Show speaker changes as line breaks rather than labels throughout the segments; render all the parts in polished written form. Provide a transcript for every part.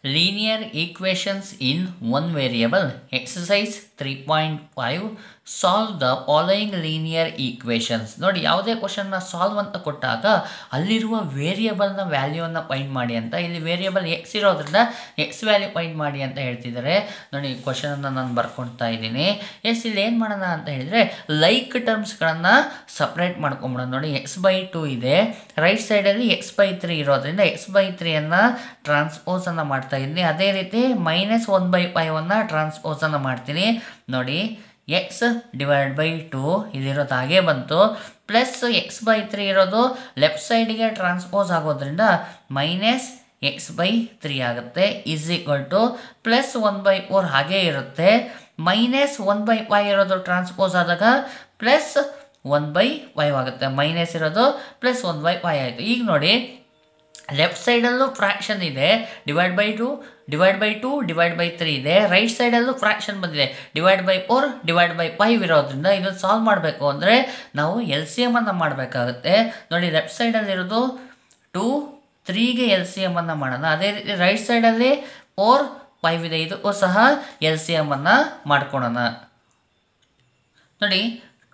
linear equations in one variable. Exercise 3.5 solve the following linear equations. ನೋಡಿ ಯಾವುದೇ ಕ್ವಶನ್ನ solve ಅಂತ ಕೊಟ್ಟಾಗ ಅಲ್ಲಿರುವ ವೇರಿಯಬಲ್ನ ವ್ಯಾಲ್ಯೂವನ್ನು ಫೈಂಡ್ ಮಾಡಿ ಅಂತ, ಇಲ್ಲಿ ವೇರಿಯಬಲ್ ಎಕ್ಸ್ ಇರೋದ್ರಿಂದ ಎಕ್ಸ್ ವ್ಯಾಲ್ಯೂ ಫೈಂಡ್ ಮಾಡಿ ಅಂತ ಹೇಳ್ತಿದ್ದಾರೆ. ನೋಡಿ ಕ್ವಶನನ್ನು ನಾನು ಬರ್ಕೊಳ್ತಾ ಇದ್ದೀನಿ. ಇಲ್ಲಿ ಏನು ಮಾಡೋಣ ಅಂತ ಹೇಳಿದರೆ ಲೈಕ್ ಟರ್ಮ್ಸ್ಗಳನ್ನು ಸಪ್ರೇಟ್ ಮಾಡ್ಕೊಂಬಿಡೋಣ. ನೋಡಿ x/2 ಇದೆ, ರೈಟ್ ಸೈಡಲ್ಲಿ x/3 ಇರೋದ್ರಿಂದ x/3 ಟ್ರಾನ್ಸ್ಪೋಸನ್ನು ಮಾಡ್ತಾ ಇದ್ದೀನಿ. ಅದೇ ರೀತಿ -1/5 ಟ್ರಾನ್ಸ್ಪೋಸನ್ನು ಮಾಡ್ತೀನಿ. ನೋಡಿ x/2 ಇಲ್ಲಿರೋದು ಹಾಗೆ ಬಂತು, ಪ್ಲಸ್ x/3 ಇರೋದು ಲೆಫ್ಟ್ ಸೈಡಿಗೆ ಟ್ರಾನ್ಸ್ಪೋಸ್ ಆಗೋದ್ರಿಂದ -x/3 ಆಗುತ್ತೆ. = ಪ್ಲಸ್ 1/4 ಹಾಗೇ ಇರುತ್ತೆ. -1/5 ಇರೋದು ಟ್ರಾನ್ಸ್ಪೋಸ್ ಆದಾಗ ಪ್ಲಸ್ 1/5 ಆಗುತ್ತೆ. ಮೈನಸ್ ಇರೋದು ಪ್ಲಸ್ 1/5 ಆಯಿತು. ಈಗ ನೋಡಿ ಲೆಫ್ಟ್ ಸೈಡಲ್ಲೂ ಫ್ರ್ಯಾಕ್ಷನ್ ಇದೆ, /2 /3 ಇದೆ. ರೈಟ್ ಸೈಡಲ್ಲೂ ಫ್ರ್ಯಾಕ್ಷನ್ ಬಂದಿದೆ, /4 /5 ಇರೋದ್ರಿಂದ ಇದನ್ನು ಸಾಲ್ವ್ ಮಾಡಬೇಕು ಅಂದರೆ ನಾವು LCM ಅನ್ನು ಮಾಡಬೇಕಾಗುತ್ತೆ. ನೋಡಿ ಲೆಫ್ಟ್ ಸೈಡಲ್ಲಿರೋದು 2 3ಗೆ LCM ಅನ್ನು ಮಾಡೋಣ. ಅದೇ ರೀತಿ ರೈಟ್ ಸೈಡಲ್ಲಿ 4 5 ಇದೆ, ಇದಕ್ಕೂ ಸಹ LCM ಅನ್ನು ಮಾಡ್ಕೊಳ್ಳೋಣ. ನೋಡಿ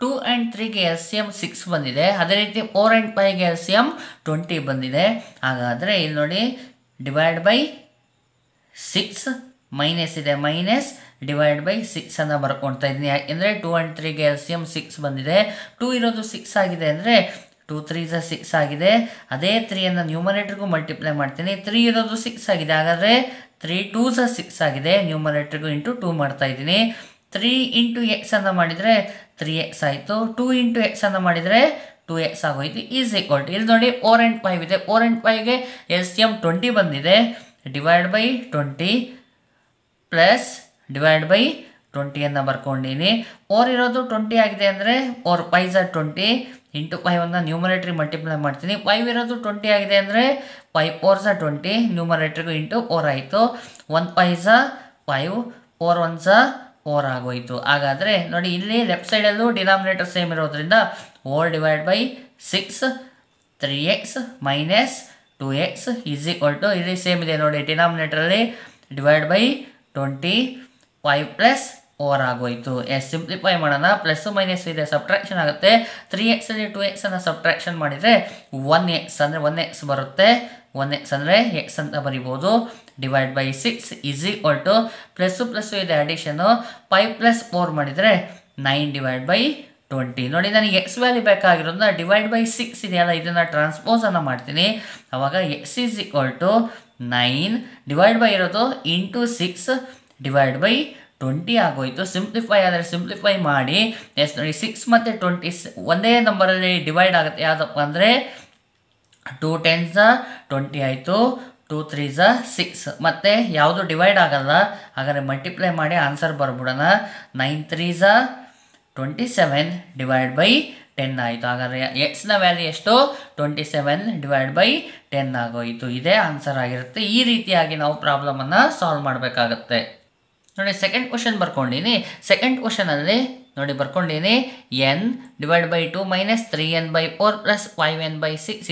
2 and 3ಗೆ LCM 6 ಬಂದಿದೆ. ಅದೇ ರೀತಿ 4 and 5ಗೆ LCM 20 ಬಂದಿದೆ. ಹಾಗಾದರೆ ಇಲ್ಲಿ ನೋಡಿ /6 ಮೈನಸ್ ಇದೆ, -/6 ಅನ್ನು ಬರ್ಕೊಳ್ತಾ ಇದ್ದೀನಿ. ಯಾಕೆಂದರೆ 2 and 3ಗೆ LCM 6 ಬಂದಿದೆ. 2 ಇರೋದು 6 ಆಗಿದೆ ಅಂದರೆ 2 3s 6 ಆಗಿದೆ. ಅದೇ 3 ನ್ಯೂಮರೇಟರ್ಗೂ ಮಲ್ಟಿಪ್ಲೈ ಮಾಡ್ತೀನಿ. 3 ಇರೋದು 6 ಆಗಿದೆ, ಹಾಗಾದರೆ 3 2s 6 ಆಗಿದೆ. ನ್ಯೂಮರೇಟರ್ಗೂ ಇಂಟು 2 ಮಾಡ್ತಾ ಇದ್ದೀನಿ. 3 × x ಅನ್ನು ಮಾಡಿದರೆ 3x ಆಯಿತು. 2 × x ಅನ್ನು ಮಾಡಿದರೆ 2x ಆಗೋಯ್ತು. ಇಲ್ಲಿ ನೋಡಿ 4 and 5 ಇದೆ, 4 and 5ಗೆ LCM 20 ಬಂದಿದೆ. /20 ಪ್ಲಸ್ /20 ಬರ್ಕೊಂಡಿನಿ. 4 ಇರೋದು 20 ಆಗಿದೆ ಅಂದರೆ 4 5s 20 ಇಂಟು 5 ನ್ಯೂಮರೇಟ್ರಿಗೆ ಮಲ್ಟಿಪ್ಲೈ ಮಾಡ್ತೀನಿ. 5 ಇರೋದು 20 ಆಗಿದೆ ಅಂದರೆ 5 4s 20 ನ್ಯೂಮರೇಟ್ರಿಗೂ ಇಂಟು 4 ಆಯಿತು. 1 5s 5 4 1s 4 ಆಗೋಯಿತು. ಹಾಗಾದರೆ ನೋಡಿ ಇಲ್ಲಿ ಲೆಫ್ಟ್ ಸೈಡಲ್ಲೂ ಡಿನಾಮಿನೇಟರ್ ಸೇಮ್ ಇರೋದ್ರಿಂದ 4/6 3x - 2x = ಇಲ್ಲಿ ಸೇಮ್ ಇದೆ ನೋಡಿ, ಡಿನಾಮಿನೇಟರಲ್ಲಿ /20 5 + 4 ಆಗೋಯಿತು. ಸಿಂಪ್ಲಿಫೈ ಮಾಡೋಣ. ಪ್ಲಸ್ ಮೈನಸ್ ಇದೆ, ಸಬ್ಟ್ರಾಕ್ಷನ್ ಆಗುತ್ತೆ. 3x ಅಲ್ಲಿ 2x ಅನ್ನು ಸಬ್ಟ್ರಾಕ್ಷನ್ ಮಾಡಿದರೆ 1x ಅಂದರೆ 1x ಬರುತ್ತೆ. 1x ಅಂದರೆ x ಅಂತ ಬರಿಬೋದು. /6 ಪ್ಲಸ್ಸು ಇದೆ ಅಡಿಷನು. 5 + 4 ಮಾಡಿದರೆ 9/20. ನೋಡಿ ನನಗೆ x ವ್ಯಾಲ್ಯೂ ಬೇಕಾಗಿರೋದನ್ನ /6 ಇದೆಯಲ್ಲ ಇದನ್ನು ಟ್ರಾನ್ಸ್ಪೋಸನ್ನು ಮಾಡ್ತೀನಿ. ಆವಾಗ x = 9 ಇರೋದು ಇಂಟು 6 /20 ಆಗೋಯಿತು. ಸಿಂಪ್ಲಿಫೈ ಆದರೆ ಸಿಂಪ್ಲಿಫೈ ಮಾಡಿ. ನೋಡಿ 6 ಮತ್ತು 20 ಒಂದೇ ನಂಬರಲ್ಲಿ ಡಿವೈಡ್ ಆಗುತ್ತೆ. ಯಾವುದಪ್ಪ ಅಂದರೆ 2 10s 20 ಆಯಿತು, 2 3s 6 ಮತ್ತು ಯಾವುದು ಡಿವೈಡ್ ಆಗಲ್ಲ. ಹಾಗಾದರೆ ಮಲ್ಟಿಪ್ಲೈ ಮಾಡಿ ಆನ್ಸರ್ ಬರ್ಬಿಡೋಣ. 9 3s 27 /10 ಆಯಿತು. ಹಾಗಾದರೆ ಎಕ್ಸ್ನ ವ್ಯಾಲ್ಯೂ ಎಷ್ಟು? 27/10 ಆಗೋಯಿತು. ಇದೇ ಆನ್ಸರ್ ಆಗಿರುತ್ತೆ. ಈ ರೀತಿಯಾಗಿ ನಾವು ಪ್ರಾಬ್ಲಮನ್ನು ಸಾಲ್ವ್ ಮಾಡಬೇಕಾಗತ್ತೆ. ನೋಡಿ ಸೆಕೆಂಡ್ ಕ್ವಶನ್ ಬರ್ಕೊಂಡಿನಿ. ಸೆಕೆಂಡ್ ಕ್ವಶನಲ್ಲಿ ನೋಡಿ ಬರ್ಕೊಂಡಿನಿ n/2 - 3n/4 + 5n/6 =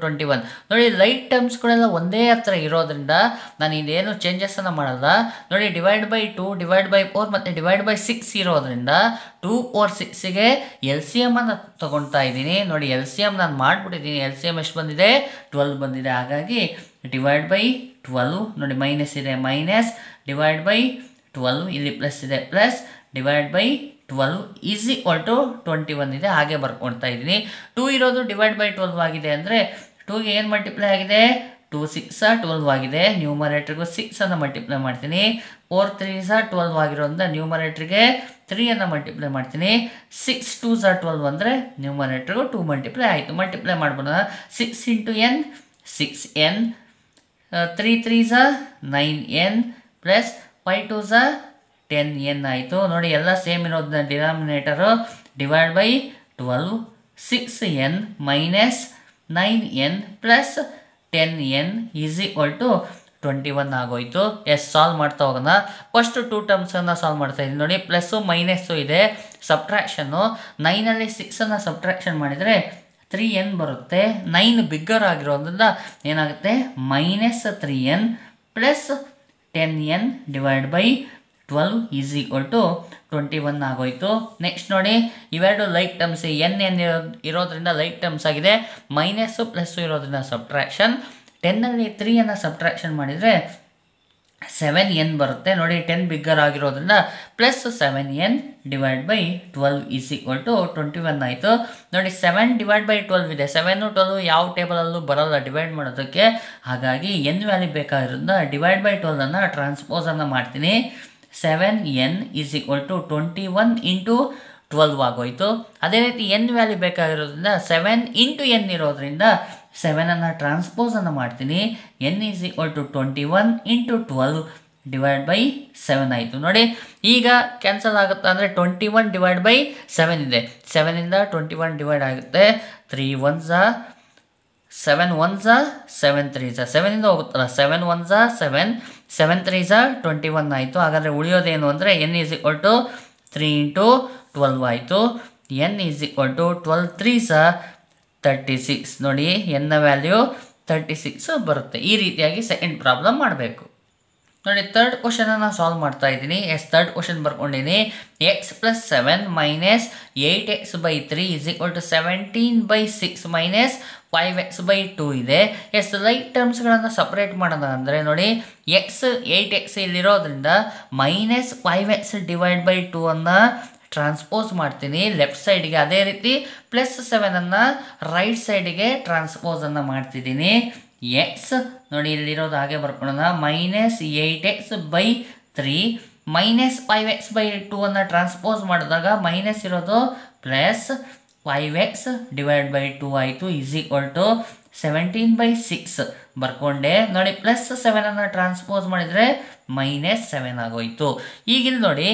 21. ನೋಡಿ ಲೈಟ್ ಟರ್ಮ್ಸ್ಗಳೆಲ್ಲ ಒಂದೇ ಹತ್ರ ಇರೋದ್ರಿಂದ ನಾನು ಇದೇನು ಚೇಂಜಸನ್ನು ಮಾಡಲ್ಲ. ನೋಡಿ /2 /4 ಮತ್ತು /6 ಇರೋದ್ರಿಂದ 2 4 6ಗೆ LCM ಅನ್ನು ತೊಗೊಳ್ತಾ ಇದ್ದೀನಿ. ನೋಡಿ LCM ನಾನು ಮಾಡಿಬಿಟ್ಟಿದ್ದೀನಿ. LCM ಎಷ್ಟು ಬಂದಿದೆ? 12 ಬಂದಿದೆ. ಹಾಗಾಗಿ /12 ನೋಡಿ ಮೈನಸ್ ಇದೆ, -/12 ಇಲ್ಲಿ ಪ್ಲಸ್ ಇದೆ, ಪ್ಲಸ್ /12 = 21 ಇದೆ. ಹಾಗೆ ಬರ್ಕೊಳ್ತಾ ಇದ್ದೀನಿ. 2 ಇರೋದು /12 ಆಗಿದೆ ಅಂದರೆ 2ಗೆ ಏನು ಮಲ್ಟಿಪ್ಲೈ ಆಗಿದೆ? 2 6 12 ಆಗಿದೆ. ನ್ಯೂಮರೇಟ್ರಿಗೂ 6 ಅನ್ನು ಮಲ್ಟಿಪ್ಲೈ ಮಾಡ್ತೀನಿ. 4 3s 12 ಆಗಿರೋದ್ರಿಂದ ನ್ಯೂಮರೇಟ್ರಿಗೆ 3 ಅನ್ನು ಮಲ್ಟಿಪ್ಲೈ ಮಾಡ್ತೀನಿ. 6 2s 12 ಅಂದರೆ ನ್ಯೂಮರೇಟ್ರಿಗೂ 2 ಮಲ್ಟಿಪ್ಲೈ ಆಯಿತು. ಮಲ್ಟಿಪ್ಲೈ ಮಾಡ್ಬೋಣ. 6 × n 6n, 3 3s 9n plus 5 2s 10n ಆಯಿತು. ನೋಡಿ ಎಲ್ಲ ಸೇಮ್ ಇರೋದನ್ನ ಡಿನಾಮಿನೇಟರು /12 6n - 9n ಪ್ಲಸ್ 10n = 21 ಆಗೋಯಿತು. ಸಾಲ್ವ್ ಮಾಡ್ತಾ ಹೋಗೋಣ. ಫಸ್ಟ್ 2 ಟರ್ಮ್ಸನ್ನು ಸಾಲ್ವ್ ಮಾಡ್ತಾ ಇದ್ದೀನಿ. ನೋಡಿ ಪ್ಲಸ್ಸು ಮೈನಸ್ಸು ಇದೆ, ಸಬ್ಟ್ರಾಕ್ಷನ್ನು. 9ಅಲ್ಲಿ 6ಅನ್ನು ಸಬ್ಟ್ರಾಕ್ಷನ್ ಮಾಡಿದರೆ 3n ಬರುತ್ತೆ. 9 ಬಿಗ್ಗರ್ ಆಗಿರೋದ್ರಿಂದ ಏನಾಗುತ್ತೆ? -3n plus 10n divide by 12 is equal to 21 ಆಗೋಯ್ತು. ನೆಕ್ಸ್ಟ್ ನೋಡಿ, ಇವೆರಡು ಲೈಕ್ ಟರ್ಮ್ಸ್, ಎನ್ ಇರೋದ್ರಿಂದ ಲೈಕ್ ಟರ್ಮ್ಸ್ ಆಗಿದೆ, ಮೈನಸ್ಸು ಪ್ಲಸ್ಸು ಇರೋದ್ರಿಂದ ಸಬ್ಟ್ರಾಕ್ಷನ್. 10ನಲ್ಲಿ 3ಯನ್ನು ಸಬ್ಟ್ರಾಕ್ಷನ್ ಮಾಡಿದರೆ 7n ಬರುತ್ತೆ. ನೋಡಿ 10 ಬಿಗ್ಗರ್ ಆಗಿರೋದ್ರಿಂದ plus 7n divide by 12 is equal to 21 ಆಯಿತು. ನೋಡಿ 7 ಡಿವೈಡ್ ಬೈ 12 ಇದೆ, 7 12 ಯಾವ ಟೇಬಲಲ್ಲೂ ಬರೋಲ್ಲ ಡಿವೈಡ್ ಮಾಡೋದಕ್ಕೆ, ಹಾಗಾಗಿ n ವ್ಯಾಲ್ಯೂ ಬೇಕಾಗಿರೋದ್ರಿಂದ ಡಿವೈಡ್ ಬೈ 12ಅನ್ನು ಟ್ರಾನ್ಸ್ಪೋಸನ್ನು ಮಾಡ್ತೀನಿ. 7n is equal to 21 into 12 ಆಗೋಯ್ತು. ಅದೇ ರೀತಿ n ವ್ಯಾಲ್ಯೂ ಬೇಕಾಗಿರೋದ್ರಿಂದ 7 ಇಂಟು n ಇರೋದ್ರಿಂದ 7ಅನ್ನು ಟ್ರಾನ್ಸ್ಪೋಸನ್ನು ಮಾಡ್ತೀನಿ. n is equal to 21 into 12 divide by 7 ಆಯಿತು. ನೋಡಿ ಈಗ ಕ್ಯಾನ್ಸಲ್ ಆಗುತ್ತೆ, ಅಂದರೆ 21 ಡಿವೈಡ್ ಬೈ 7 ಇದೆ, 7ಇಂದ 21 ಡಿವೈಡ್ ಆಗುತ್ತೆ. 3 1s 7 1s 7 3s 7ಇಂದ ಹೋಗುತ್ತಲ್ಲ, 7 1s 7 7 3s 21 ಆಯಿತು. ಹಾಗಾದರೆ ಉಳಿಯೋದೇನು ಅಂದರೆ n is equal to 3 into 12 ಆಯಿತು. n is equal to 12 3s 36. ನೋಡಿ ಎನ್ನ ವ್ಯಾಲ್ಯೂ 36 ಬರುತ್ತೆ. ಈ ರೀತಿಯಾಗಿ ಸೆಕೆಂಡ್ ಪ್ರಾಬ್ಲಮ್ ಮಾಡಬೇಕು. ನೋಡಿ ಥರ್ಡ್ ಕ್ವಶನನ್ನು ಸಾಲ್ವ್ ಮಾಡ್ತಾ ಇದ್ದೀನಿ. ಥರ್ಡ್ ಕ್ವಶನ್ ಬರ್ಕೊಂಡಿದ್ದೀನಿ. x plus 7 minus 8x by 3 is equal to 17/6 minus 5x by 2 ಇದೆ. ಲೈಕ್ ಟರ್ಮ್ಸ್ಗಳನ್ನು ಸಪ್ರೇಟ್ ಮಾಡೋಣ ಅಂದರೆ ನೋಡಿ x 8x ಇಲ್ಲಿರೋದ್ರಿಂದ ಮೈನಸ್ 5x ಡಿವೈಡ್ ಬೈ 2 ಅನ್ನು ಟ್ರಾನ್ಸ್ಪೋಸ್ ಮಾಡ್ತೀನಿ ಲೆಫ್ಟ್ ಸೈಡ್ಗೆ. ಅದೇ ರೀತಿ ಪ್ಲಸ್ 7ಅನ್ನು ರೈಟ್ ಸೈಡ್ಗೆ ಟ್ರಾನ್ಸ್ಪೋಸನ್ನು ಮಾಡ್ತಿದ್ದೀನಿ. ಎಕ್ಸ್ ನೋಡಿ ಇಲ್ಲಿರೋದು ಹಾಗೆ ಬರ್ಕೊಳ್ಳೋಣ, minus 8x by 3 minus 5x by 2 ಅನ್ನು ಟ್ರಾನ್ಸ್ಪೋಸ್ ಮಾಡಿದಾಗ ಮೈನಸ್ ಇರೋದು ಪ್ಲಸ್ 5x ಡಿವೈಡ್ ಬೈ 2 ಆಯಿತು ಈಸ್ ಈಕ್ವಲ್ ಟು 17/6 ಬರ್ಕೊಂಡೆ. ನೋಡಿ ಪ್ಲಸ್ 7ಅನ್ನು ಟ್ರಾನ್ಸ್ಪೋಸ್ ಮಾಡಿದರೆ ಮೈನಸ್ 7 ಆಗೋಯ್ತು. ಈಗಿಲ್ಲಿ ನೋಡಿ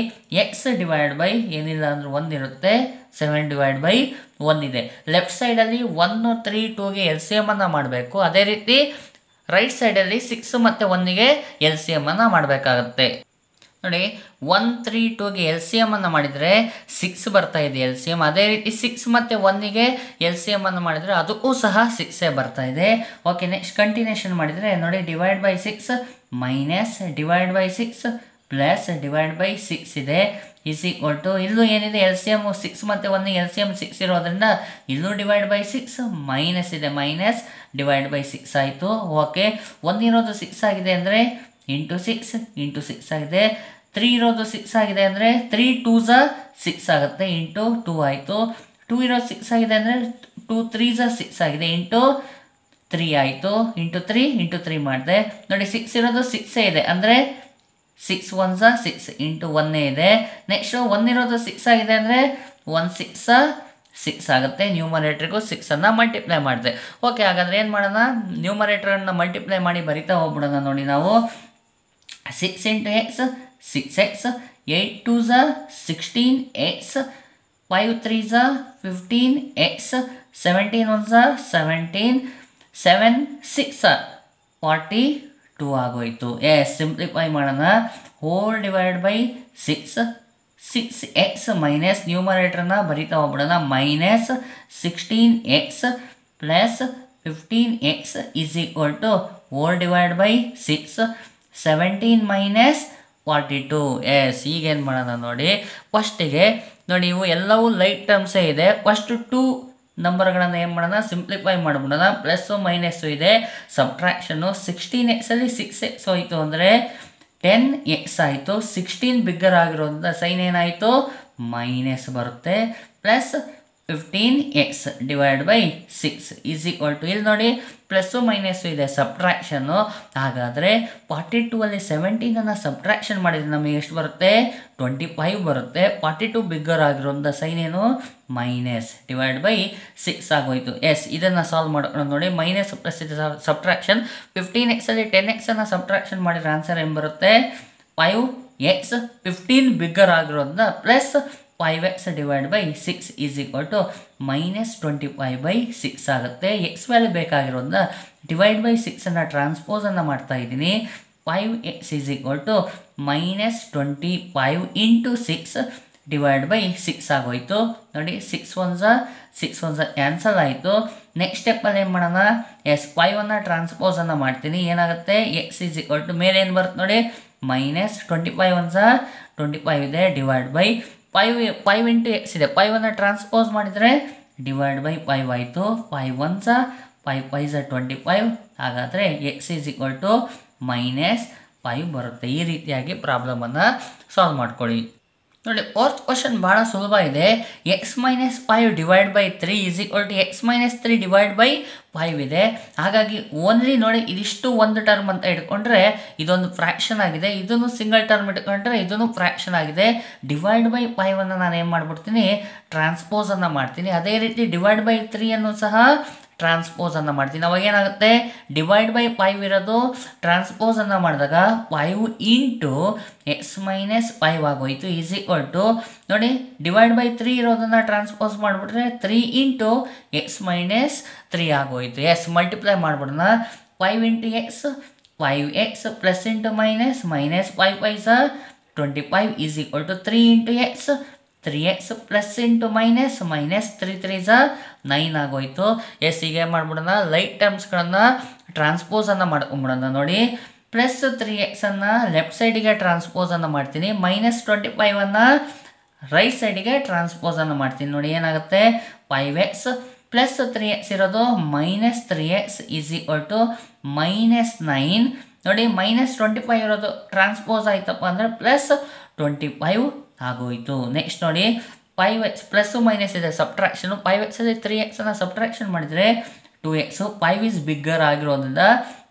ಎಕ್ಸ್ ಡಿವೈಡ್ ಬೈ ಏನಿಲ್ಲ ಅಂದ್ರೆ 1 ಇರುತ್ತೆ, 7 ಡಿವೈಡ್ ಬೈ 1 ಇದೆ. ಲೆಫ್ಟ್ ಸೈಡಲ್ಲಿ 1 3 2ಗೆ ಎಲ್ ಸಿ ಎಮ್ ಅನ್ನು ಮಾಡಬೇಕು. ಅದೇ ರೀತಿ ರೈಟ್ ಸೈಡಲ್ಲಿ 6 ಮತ್ತು 1ಗೆ ಎಲ್ ಸಿ ಎಮ್ ಅನ್ನು ಮಾಡಬೇಕಾಗತ್ತೆ. ನೋಡಿ 1 3 2ಗೆ ಎಲ್ ಸಿ ಎಮ್ ಅನ್ನು ಮಾಡಿದರೆ 6 ಬರ್ತಾ ಇದೆ ಎಲ್ ಸಿ ಎಮ್. ಅದೇ ರೀತಿ 6 ಮತ್ತು 1ಗೆ ಎಲ್ ಸಿ ಎಮ್ ಅನ್ನು ಮಾಡಿದರೆ ಅದಕ್ಕೂ ಸಹ 6 ಬರ್ತಾ ಇದೆ. ಓಕೆ, ನೆಕ್ಸ್ಟ್ ಕಂಟಿನ್ಯೂಷನ್ ಮಾಡಿದರೆ ನೋಡಿ divide by 6 minus divide by 6 plus divide by 6 ಇದೆ ಈಸ್ ಈಕ್ವಲ್ ಟು ಇಲ್ಲೂ ಏನಿದೆ ಎಲ್ ಸಿ ಎಮ್ 6 ಮತ್ತು 1ಗೆ ಎಲ್ ಸಿ ಎಮ್ 6 ಇರೋದ್ರಿಂದ ಇಲ್ಲೂ ಡಿವೈಡ್ ಬೈ 6 ಮೈನಸ್ ಇದೆ, ಮೈನಸ್ ಡಿವೈಡ್ ಬೈ 6 ಆಯಿತು. ಓಕೆ, 1 ಇರೋದು 6 ಆಗಿದೆ ಅಂದರೆ ಇಂಟು 6 ಆಗಿದೆ. 3 ಇರೋದು 6 ಆಗಿದೆ ಅಂದರೆ 3 2s 6 ಆಗುತ್ತೆ ಇಂಟು 2 ಆಯಿತು. 2 ಇರೋದು 6 ಆಗಿದೆ ಅಂದರೆ 2 3s 6 ಆಗಿದೆ ಇಂಟು 3 ಆಯಿತು. ಇಂಟು 3 ಮಾಡಿದೆ. ನೋಡಿ 6 ಇರೋದು 6 ಇದೆ ಅಂದರೆ 6 1s 6 ಇಂಟು 1 ಇದೆ. ನೆಕ್ಸ್ಟ್ 1 ಇರೋದು 6 ಆಗಿದೆ ಅಂದರೆ 1 6 6 ಆಗುತ್ತೆ. ನ್ಯೂಮರೇಟ್ರಿಗೂ 6ಅನ್ನು ಮಲ್ಟಿಪ್ಲೈ ಮಾಡಿದೆ. ಓಕೆ, ಹಾಗಾದರೆ ಏನು ಮಾಡೋಣ, ನ್ಯೂಮರೇಟ್ರನ್ನು ಮಲ್ಟಿಪ್ಲೈ ಮಾಡಿ ಬರಿತಾ ಹೋಗ್ಬಿಡೋಣ. ನೋಡಿ ನಾವು 6 into X 6x, 8 2s 16x, 5 3s 15x, 17 1s 17, 7 6 42 ಆಗೋಯ್ತು. ಸಿಂಪ್ಲಿಫೈ ಮಾಡೋಣ. Whole divide by 6x minus ನ್ಯೂಮರೇಟ್ರನ್ನ ಬರಿತಾ ಹೋಗ್ಬಿಡೋಣ, minus 16x plus 15x is equal to whole divide by 6 17 minus 42. ಈಗೇನು ಮಾಡೋಣ ನೋಡಿ, ಫಸ್ಟಿಗೆ ನೋಡಿ ಇವು ಎಲ್ಲವೂ ಲೈಟ್ ಟರ್ಮ್ಸೇ ಇದೆ. ಫಸ್ಟ್ 2 ನಂಬರ್ಗಳನ್ನು ಏನು ಮಾಡೋಣ, ಸಿಂಪ್ಲಿಫೈ ಮಾಡ್ಬಿಡೋಣ. ಪ್ಲಸ್ಸು ಮೈನಸ್ಸು ಇದೆ, ಸಬ್ಟ್ರಾಕ್ಷನ್ನು 16xಲ್ಲಿ 6x ಹೋಯಿತು ಅಂದರೆ 10x ಆಯಿತು. 16 ಬಿಗ್ಗರ್ ಆಗಿರೋದ್ರಿಂದ ಸೈನ್ ಏನಾಯಿತು, ಮೈನಸ್ ಬರುತ್ತೆ. Plus 15x divide by 6 is equal to ಇಲ್ಲಿ ನೋಡಿ ಪ್ಲಸ್ಸು ಮೈನಸ್ಸು ಇದೆ, ಸಬ್ಟ್ರಾಕ್ಷನ್ನು. ಹಾಗಾದರೆ 42ಅಲ್ಲಿ 17ಅನ್ನು ಸಬ್ಟ್ರಾಕ್ಷನ್ ಮಾಡಿದರೆ ನಮಗೆ ಎಷ್ಟು ಬರುತ್ತೆ, 25 ಬರುತ್ತೆ. 42 ಬಿಗ್ಗರ್ ಆಗಿರೋದ್ರಿಂದ ಸೈನ್ ಏನು, ಮೈನಸ್ ಡಿವೈಡ್ ಬೈ 6 ಆಗೋಯಿತು. ಇದನ್ನು ಸಾಲ್ವ್ ಮಾಡೋಣ. ನೋಡಿ ಮೈನಸ್ ಪ್ಲಸ್ ಇದೆ ಸಬ್ಟ್ರಾಕ್ಷನ್. 15xಲ್ಲಿ 10xನ್ನು ಸಬ್ಟ್ರಾಕ್ಷನ್ ಮಾಡಿದರೆ ಆನ್ಸರ್ ಏನು ಬರುತ್ತೆ, 5x. 15 ಬಿಗ್ಗರ್ ಆಗಿರೋದ್ರಿಂದ plus 5x divide by 6 is equal to minus 25/6 ಆಗುತ್ತೆ. ಎಕ್ಸ್ ವ್ಯಾಲ್ಯೂ ಬೇಕಾಗಿರೋದ್ರಿಂದ ಡಿವೈಡ್ ಬೈ 6ಅನ್ನು ಟ್ರಾನ್ಸ್ಪೋಸನ್ನು ಮಾಡ್ತಾ ಇದ್ದೀನಿ. 5x is equal to minus 25 into 6 divide by 6 ಆಗೋಯ್ತು ನೋಡಿ. 6 1 ಕ್ಯಾನ್ಸಲ್ ಆಯಿತು. ನೆಕ್ಸ್ಟ್ ಸ್ಟೆಪ್ಪಲ್ಲಿ ಏನು ಮಾಡೋಣ, ಎಸ್ 5 ಟ್ರಾನ್ಸ್ಪೋಸನ್ನು ಮಾಡ್ತೀನಿ. ಏನಾಗುತ್ತೆ, ಎಕ್ಸ್ ಈಸ್ ಈಕ್ವಲ್ ಟು ಮೇಲೆ ಏನು ಬರುತ್ತೆ ನೋಡಿ, ಮೈನಸ್ 25 1 25 ಇದೆ ಡಿವೈಡ್ ಬೈ 5 ಇಂಟು ಎಕ್ಸ್ ಇದೆ. 5 ಟ್ರಾನ್ಸ್ಪೋಸ್ ಮಾಡಿದರೆ ಡಿವೈಡ್ ಬೈ 5 ಆಯಿತು. 5 1 5 5 25. ಹಾಗಾದರೆ ಎಕ್ಸ್ ಈಸ್ ಈಕ್ವಲ್ ಟು -5 ಬರುತ್ತೆ. ಈ ರೀತಿಯಾಗಿ ಪ್ರಾಬ್ಲಮನ್ನು ಸಾಲ್ವ್ ಮಾಡ್ಕೊಳ್ಳಿ. ನೋಡಿ, ಫೋರ್ತ್ ಕ್ವಶನ್ ಭಾಳ ಸುಲಭ ಇದೆ. X minus 5 divide by 3 is equal to x minus 3 divide by 5 ಇದೆ. ಹಾಗಾಗಿ ಓನ್ಲಿ ನೋಡಿ ಇದಿಷ್ಟು ಒಂದು ಟರ್ಮ್ ಅಂತ ಇಟ್ಕೊಂಡ್ರೆ ಇದೊಂದು ಫ್ರ್ಯಾಕ್ಷನ್ ಆಗಿದೆ, ಇದನ್ನು ಸಿಂಗಲ್ ಟರ್ಮ್ ಇಟ್ಕೊಂಡ್ರೆ ಇದನ್ನು ಫ್ರ್ಯಾಕ್ಷನ್ ಆಗಿದೆ. ಡಿವೈಡ್ ಬೈ 5 ನಾನು ಏನು ಮಾಡ್ಬಿಡ್ತೀನಿ, ಟ್ರಾನ್ಸ್ಪೋಸನ್ನು ಮಾಡ್ತೀನಿ. ಅದೇ ರೀತಿ ಡಿವೈಡ್ ಬೈ 3 ಅನ್ನು ಸಹ ಟ್ರಾನ್ಸ್ಪೋಸನ್ನು ಮಾಡ್ತೀನಿ. ಅವಾಗ ಏನಾಗುತ್ತೆ, ಡಿವೈಡ್ ಬೈ 5 ಇರೋದು ಟ್ರಾನ್ಸ್ಪೋಸನ್ನು ಮಾಡಿದಾಗ 5 ಇಂಟು ಎಕ್ಸ್ ಮೈನಸ್ 5 ಆಗೋಯ್ತು ಈಸ್ ಈಕ್ವಲ್ ಟು ನೋಡಿ ಡಿವೈಡ್ ಬೈ 3 ಇರೋದನ್ನು ಟ್ರಾನ್ಸ್ಪೋಸ್ ಮಾಡಿಬಿಟ್ರೆ 3 ಇಂಟು ಎಕ್ಸ್ ಮೈನಸ್ 3 ಆಗೋಯ್ತು. ಎಸ್ ಮಲ್ಟಿಪ್ಲೈ ಮಾಡಿಬಿಡೋಣ. 5 into x 5x plus into minus 5 5 25 is equal to 3 into x 3x plus into minus 3 3 9 ಆಗೋಯ್ತು. S ಈಗ ಏನು ಮಾಡ್ಬಿಡೋಣ, ಲೈಟ್ ಟರ್ಮ್ಸ್ಗಳನ್ನು ಟ್ರಾನ್ಸ್ಪೋಸನ್ನು ಮಾಡ್ಕೊಂಬಿಡೋಣ. ನೋಡಿ ಪ್ಲಸ್ 3x ಲೆಫ್ಟ್ ಸೈಡಿಗೆ ಟ್ರಾನ್ಸ್ಪೋಸನ್ನು ಮಾಡ್ತೀನಿ, -25 ರೈಟ್ ಸೈಡಿಗೆ ಟ್ರಾನ್ಸ್ಪೋಸನ್ನು ಮಾಡ್ತೀನಿ. ನೋಡಿ ಏನಾಗುತ್ತೆ, 5x ಪ್ಲಸ್ 3x ಇರೋದು -3x ಈಸ್ ಈಕ್ವಲ್ ಟು -9. ನೋಡಿ -25 ಇರೋದು ಟ್ರಾನ್ಸ್ಪೋಸ್ ಆಯ್ತಪ್ಪ ಅಂದರೆ +25 ಆಗೋಯ್ತು. ನೆಕ್ಸ್ಟ್ ನೋಡಿ 5x ಪ್ಲಸ್ ಮೈನಸ್ ಇದೆ ಸಬ್ಟ್ರಾಕ್ಷನು. 5x 3x ಸಬ್ಟ್ರಾಕ್ಷನ್ ಮಾಡಿದರೆ 2x 5 ಈಸ್ ಬಿಗ್ಗರ್ ಆಗಿರೋದ್ರಿಂದ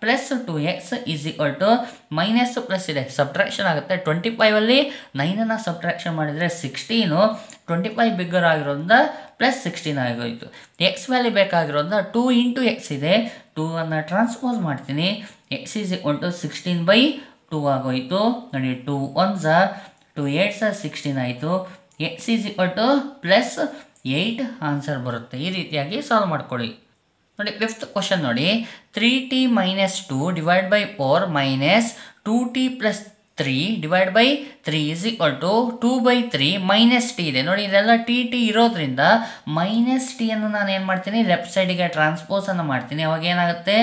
plus 2x is equal to minus plus ಇದೆ ಸಬ್ಟ್ರಾಕ್ಷನ್ ಆಗುತ್ತೆ. 25 9 ಸಬ್ಟ್ರಾಕ್ಷನ್ ಮಾಡಿದರೆ 16, 25 ಬಿಗ್ಗರ್ ಆಗಿರೋದ್ರಿಂದ +16 ಆಗೋಯ್ತು. ಎಕ್ಸ್ ವ್ಯಾಲ್ಯೂ ಬೇಕಾಗಿರೋದ್ರಿಂದ 2 ಇಂಟು ಎಕ್ಸ್ ಇದೆ, 2 ಟ್ರಾನ್ಸ್ಪೋಸ್ ಮಾಡ್ತೀನಿ. ಎಕ್ಸ್ ಈಸ್ ಈಕ್ವಲ್ ಟು 16/2 ಆಗೋಯ್ತು. ನೋಡಿ 2 1 2 8 16 ಆಯಿತು. X is equal to +8 answer ಬರುತ್ತೆ. ಈ ರೀತಿಯಾಗಿ ಸಾಲ್ವ್ ಮಾಡ್ಕೊಳ್ಳಿ. ನೋಡಿ ಫಿಫ್ತ್ ಕ್ವಶನ್ ನೋಡಿ, 3t - 2 divide by 4 minus 2t + 3 divide by 3 is equal to 2/3 minus t ಇದೆ. ನೋಡಿ ಇದೆಲ್ಲ ಟಿ ಇರೋದ್ರಿಂದ ಮೈನಸ್ ಟಿ ಅನ್ನು ನಾನು ಏನು ಮಾಡ್ತೀನಿ, ಲೆಫ್ಟ್ ಸೈಡಿಗೆ ಟ್ರಾನ್ಸ್ಪೋಸನ್ನು ಮಾಡ್ತೀನಿ. ಅವಾಗ ಏನಾಗುತ್ತೆ,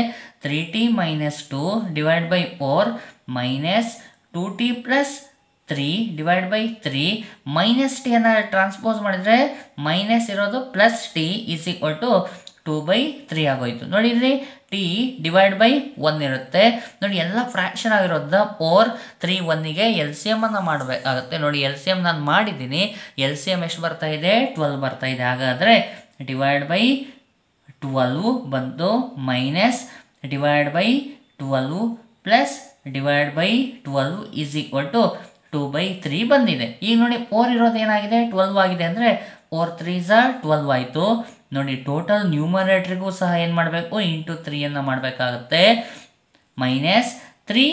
3t - 2 divide by 4 minus 2t + 3 divide by 3 minus t ಅನ್ನು ಟ್ರಾನ್ಸ್ಪೋಸ್ ಮಾಡಿದರೆ ಮೈನಸ್ ಇರೋದು plus t is equal to 2/3 ಆಗೋಯ್ತು. ನೋಡಿ ಇಲ್ಲಿ ಟಿ ಡಿವೈಡ್ ಬೈ 1 ಇರುತ್ತೆ. ನೋಡಿ ಎಲ್ಲ ಫ್ರ್ಯಾಕ್ಷನ್ ಆಗಿರೋದ್ರಿಂದ 4 3 1ಗೆ ಎಲ್ ಸಿ ಎಮ್ ಅನ್ನು ಮಾಡಬೇಕಾಗುತ್ತೆ. ನೋಡಿ ಎಲ್ ಸಿ ಎಮ್ ನಾನು ಮಾಡಿದ್ದೀನಿ. ಎಲ್ ಸಿ ಎಮ್ ಎಷ್ಟು ಬರ್ತಾ ಇದೆ, 12 ಬರ್ತಾ ಇದೆ. ಹಾಗಾದರೆ ಡಿವೈಡ್ ಬೈ 12 ಬಂತು, minus divide by 12 plus divide by 12 is equal to 2/3 ಬಂದಿದೆ. ಈಗ ನೋಡಿ 4 ಇರೋದು ಏನಾಗಿದೆ, 12 ಆಗಿದೆ. ಅಂದರೆ 4 3 12 ಆಯಿತು. ನೋಡಿ ಟೋಟಲ್ ನ್ಯೂಮರೇಟ್ರಿಗೂ ಸಹ ಏನು ಮಾಡಬೇಕು, ಇಂಟು 3 ಮಾಡಬೇಕಾಗುತ್ತೆ. ಮೈನಸ್ 3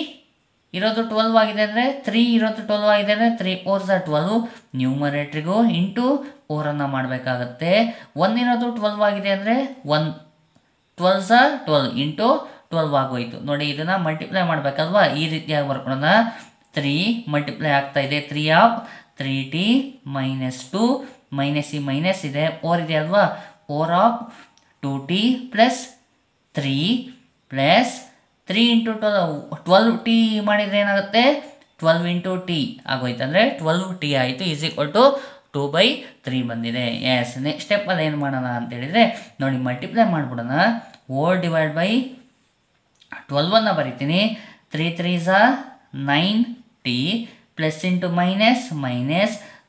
ಇರೋದು 12 ಆಗಿದೆ ಅಂದರೆ 3 ಇರೋದು 12 ಆಗಿದೆ ಅಂದರೆ 3 4 12 ನ್ಯೂಮರೇಟ್ರಿಗೂ ಇಂಟು 4 ಮಾಡಬೇಕಾಗುತ್ತೆ. 1 ಇರೋದು 12 ಆಗಿದೆ ಅಂದರೆ 1 12 12 ಇಂಟು 12 ಆಗೋಯ್ತು. ನೋಡಿ ಇದನ್ನು ಮಲ್ಟಿಪ್ಲೈ ಮಾಡಬೇಕಲ್ವಾ, ಈ ರೀತಿಯಾಗಿ ಬರ್ಕೊಳ್ಳೋಣ. 3 ಮಲ್ಟಿಪ್ಲೈ ಆಗ್ತಾ ಇದೆ. 3 ಆಫ್ 3t - 2 ಮೈನಸ್ ಈ ಮೈನಸ್ ಇದೆ, 4 ಇದೆ ಅಲ್ವಾ, 4 of 2t plus 3 plus 3 into 12t ಮಾಡಿದರೆ ಏನಾಗುತ್ತೆ, 12 ಇಂಟು ಟಿ ಆಗೋಯ್ತು. ಅಂದರೆ 12t ಆಯಿತು ಈಸ್ ಈಕ್ವಲ್ ಟು 2/3 ಬಂದಿದೆ. ಎಸ್ ನೆಕ್ಸ್ಟ್ ಸ್ಟೆಪ್ಪಲ್ಲಿ ಏನು ಮಾಡೋಣ ಅಂತೇಳಿದರೆ ನೋಡಿ ಮಲ್ಟಿಪ್ಲೈ ಮಾಡಿಬಿಡೋಣ. 4 ಡಿವೈಡ್ ಬೈ 12 ಬರಿತೀನಿ. 3 3 9t ಪ್ಲಸ್ ಇಂಟು ಮೈನಸ್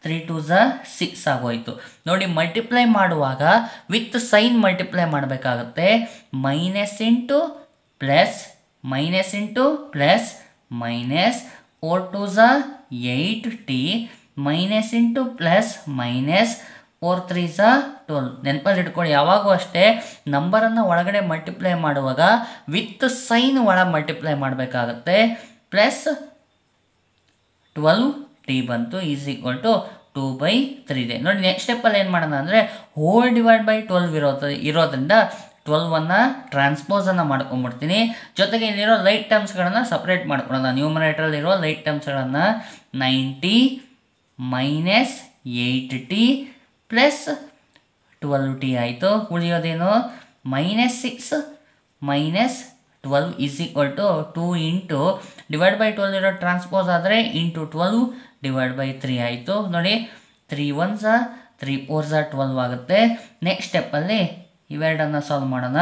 3 2 6 ಆಗೋಯ್ತು. ನೋಡಿ ಮಲ್ಟಿಪ್ಲೈ ಮಾಡುವಾಗ ವಿತ್ ಸೈನ್ ಮಲ್ಟಿಪ್ಲೈ ಮಾಡಬೇಕಾಗುತ್ತೆ. Minus into plus minus 4 2 8t minus into plus minus 4 3 12. ನೆನಪಲ್ಲಿ ಇಟ್ಕೊಳ್ಳಿ, ಯಾವಾಗೂ ಅಷ್ಟೇ ನಂಬರನ್ನು ಒಳಗಡೆ ಮಲ್ಟಿಪ್ಲೈ ಮಾಡುವಾಗ ವಿತ್ ಸೈನ್ ಒಳಗೆ ಮಲ್ಟಿಪ್ಲೈ ಮಾಡಬೇಕಾಗುತ್ತೆ. ಪ್ಲಸ್ 12t ಬಂತು ಈಸ್ ಈಕ್ವಲ್ ಟು 2/3 ಇದೆ. ನೋಡಿ ನೆಕ್ಸ್ಟ್ ಸ್ಟೆಪ್ಪಲ್ಲಿ ಏನು ಮಾಡೋಣ ಅಂದರೆ ಹೋಲ್ ಡಿವೈಡ್ ಬೈ 12 ಇರೋದ್ರಿಂದ 12 ಟ್ರಾನ್ಸ್ಪೋಸನ್ನು ಮಾಡ್ಕೊಂಡ್ಬಿಡ್ತೀನಿ. ಜೊತೆಗೆ ಇಲ್ಲಿರೋ ಲೈಟ್ ಟರ್ಮ್ಸ್ಗಳನ್ನು ಸಪ್ರೇಟ್ ಮಾಡ್ಕೊಳ್ಳೋಣ. ನ್ಯೂಮರೇಟ್ರಲ್ಲಿರೋ ಲೈಟ್ ಟರ್ಮ್ಸ್ಗಳನ್ನು 90 ಮೈನಸ್ 8t ಪ್ಲಸ್ 12t ಆಯಿತು. ಉಳಿಯೋದೇನು -6 minus 12 is equal to 2 into divide by 12 ಇರೋ ಟ್ರಾನ್ಸ್ಪೋಸ್ ಆದರೆ ಇಂಟು 12 ಡಿವೈಡ್ ಬೈ 3 ಆಯಿತು. ನೋಡಿ 3 1s 3 4s 12 ಆಗುತ್ತೆ. ನೆಕ್ಸ್ಟ್ ಸ್ಟೆಪ್ಪಲ್ಲಿ ಇವೆರಡನ್ನು ಸಾಲ್ವ್ ಮಾಡೋಣ.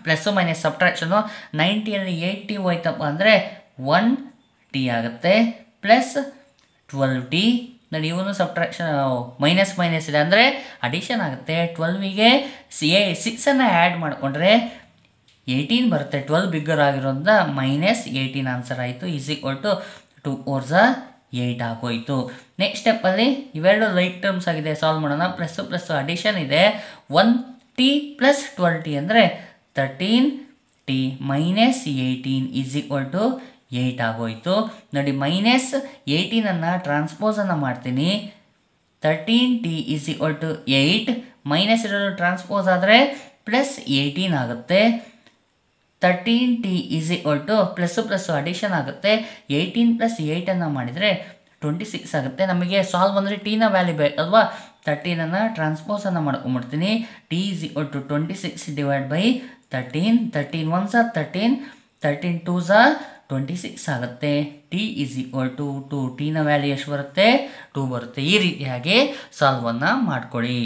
ಪ್ಲಸ್ಸು ಮೈನಸ್ ಸಬ್ಟ್ರಾಕ್ಷನು 90ಯಲ್ಲಿ 8t ಹೋಯ್ತಪ್ಪ ಅಂದರೆ 1t ಆಗುತ್ತೆ ಪ್ಲಸ್ 12t. ನೋಡಿ ಇವನು ಸಬ್ಟ್ರಾಕ್ಷನ್ ಮೈನಸ್ ಮೈನಸ್ ಇದೆ ಅಂದರೆ ಅಡಿಷನ್ ಆಗುತ್ತೆ. 12ಗೆ 6ಅನ್ನು ಆ್ಯಡ್ ಮಾಡಿಕೊಂಡ್ರೆ 18 ಬರುತ್ತೆ. 12 ಬಿಗ್ಗರ್ ಆಗಿರೋದ್ರಿಂದ -18 ಆನ್ಸರ್ ಆಯಿತು. ಈಸ್ ಈಕ್ವಲ್ ಟು 2 4s 8 ಆಗೋಯಿತು. ನೆಕ್ಸ್ಟ್ ಸ್ಟೆಪ್ಪಲ್ಲಿ ಇವೆರಡು ಲೈಕ್ ಟರ್ಮ್ಸ್ ಆಗಿದೆ, ಸಾಲ್ವ್ ಮಾಡೋಣ. ಪ್ಲಸ್ಸು ಪ್ಲಸ್ಸು ಅಡಿಷನ್ ಇದೆ. 1t ಪ್ಲಸ್ 12t ಅಂದರೆ 13t minus 18 is equal to 8 ಆಗೋಯಿತು. ನೋಡಿ -18ಅನ್ನು ಟ್ರಾನ್ಸ್ಪೋಸನ್ನು ಮಾಡ್ತೀನಿ. 13t is equal to 8 minus ಇರೋದು ಟ್ರಾನ್ಸ್ಪೋಸ್ ಆದರೆ ಪ್ಲಸ್ 18 ಆಗುತ್ತೆ. 13t is equal to plus plus addition ಆಗುತ್ತೆ. 18 ಪ್ಲಸ್ 8ಅನ್ನು ಮಾಡಿದರೆ 26 ಆಗುತ್ತೆ. ನಮಗೆ ಸಾಲ್ವ್ ಅಂದರೆ ಟಿನ ವ್ಯಾಲ್ಯೂ ಬೇಕಲ್ವಾ, 13ಅನ್ನು ಟ್ರಾನ್ಸ್ಪೋಸನ್ನು ಮಾಡ್ಕೊಂಬಿಡ್ತೀನಿ. t is equal to 26 divide by 13. 13 1s 13, 13 2s 26 ಆಗುತ್ತೆ. t is equal to 2. ಟಿನ ವ್ಯಾಲ್ಯೂ ಎಷ್ಟು ಬರುತ್ತೆ? 2 ಬರುತ್ತೆ. ಈ ರೀತಿಯಾಗಿ ಸಾಲ್ವನ್ನು ಮಾಡ್ಕೊಳ್ಳಿ.